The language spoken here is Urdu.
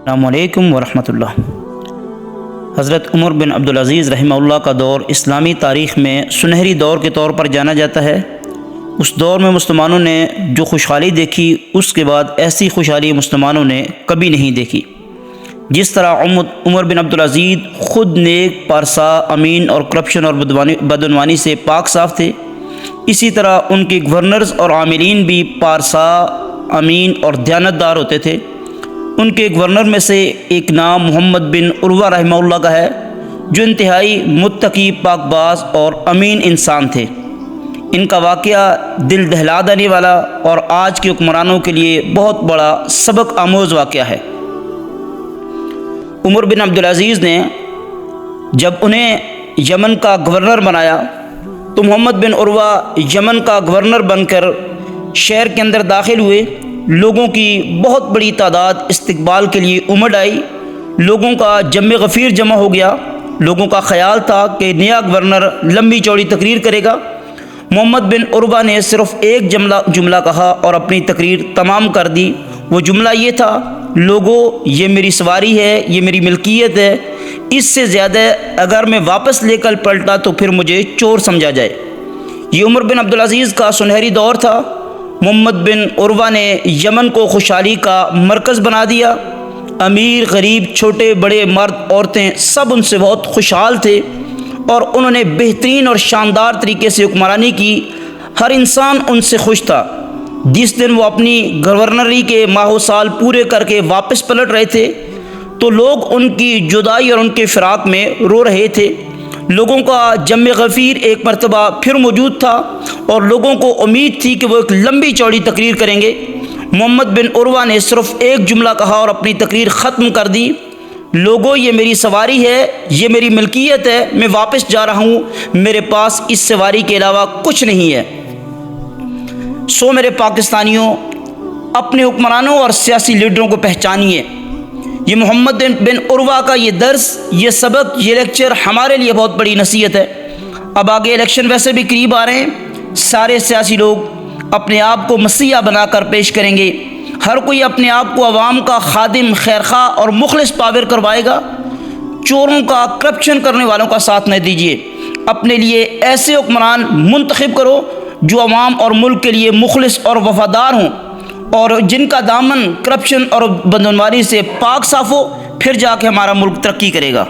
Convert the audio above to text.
السلام علیکم ورحمۃ اللہ۔ حضرت عمر بن عبدالعزیز رحمہ اللہ کا دور اسلامی تاریخ میں سنہری دور کے طور پر جانا جاتا ہے۔ اس دور میں مسلمانوں نے جو خوشحالی دیکھی، اس کے بعد ایسی خوشحالی مسلمانوں نے کبھی نہیں دیکھی۔ جس طرح عمر بن عبدالعزیز خود نیک، پارسا، امین اور کرپشن اور بدعنوانی سے پاک صاف تھے، اسی طرح ان کے گورنرز اور عاملین بھی پارسا، امین اور دیانتدار ہوتے تھے۔ ان کے گورنر میں سے ایک نام محمد بن عروہ رحمہ اللہ کا ہے، جو انتہائی متقی، پاک باز اور امین انسان تھے۔ ان کا واقعہ دل دہلا دینے والا اور آج کے حکمرانوں کے لیے بہت بڑا سبق آموز واقعہ ہے۔ عمر بن عبدالعزیز نے جب انہیں یمن کا گورنر بنایا تو محمد بن عروہ یمن کا گورنر بن کر شہر کے اندر داخل ہوئے۔ لوگوں کی بہت بڑی تعداد استقبال کے لیے امڑ آئی، لوگوں کا جم غفیر جمع ہو گیا۔ لوگوں کا خیال تھا کہ نیا گورنر لمبی چوڑی تقریر کرے گا۔ محمد بن عروہ نے صرف ایک جملہ کہا اور اپنی تقریر تمام کر دی۔ وہ جملہ یہ تھا: لوگوں، یہ میری سواری ہے، یہ میری ملکیت ہے، اس سے زیادہ اگر میں واپس لے کر پلٹا تو پھر مجھے چور سمجھا جائے۔ یہ عمر بن عبدالعزیز کا سنہری دور تھا۔ محمد بن عروہ نے یمن کو خوشحالی کا مرکز بنا دیا۔ امیر، غریب، چھوٹے بڑے، مرد، عورتیں سب ان سے بہت خوشحال تھے اور انہوں نے بہترین اور شاندار طریقے سے حکمرانی کی۔ ہر انسان ان سے خوش تھا۔ جس دن وہ اپنی گورنری کے ماہ و سال پورے کر کے واپس پلٹ رہے تھے تو لوگ ان کی جدائی اور ان کے فراق میں رو رہے تھے۔ لوگوں کا جم غفیر ایک مرتبہ پھر موجود تھا اور لوگوں کو امید تھی کہ وہ ایک لمبی چوڑی تقریر کریں گے۔ محمد بن عروہ نے صرف ایک جملہ کہا اور اپنی تقریر ختم کر دی: لوگوں، یہ میری سواری ہے، یہ میری ملکیت ہے، میں واپس جا رہا ہوں، میرے پاس اس سواری کے علاوہ کچھ نہیں ہے۔ سو میرے پاکستانیوں، اپنے حکمرانوں اور سیاسی لیڈروں کو پہچانیے۔ یہ محمد بن عروہ کا یہ درس، یہ سبق، یہ لیکچر ہمارے لیے بہت بڑی نصیحت ہے۔ اب آگے الیکشن ویسے بھی قریب آ رہے ہیں۔ سارے سیاسی لوگ اپنے آپ کو مسیحا بنا کر پیش کریں گے۔ ہر کوئی اپنے آپ کو عوام کا خادم، خیرخواہ اور مخلص پاور کروائے گا۔ چوروں کا، کرپشن کرنے والوں کا ساتھ نہ دیجیے۔ اپنے لیے ایسے حکمران منتخب کرو جو عوام اور ملک کے لیے مخلص اور وفادار ہوں اور جن کا دامن کرپشن اور بدعنوانی سے پاک صاف ہو، پھر جا کے ہمارا ملک ترقی کرے گا۔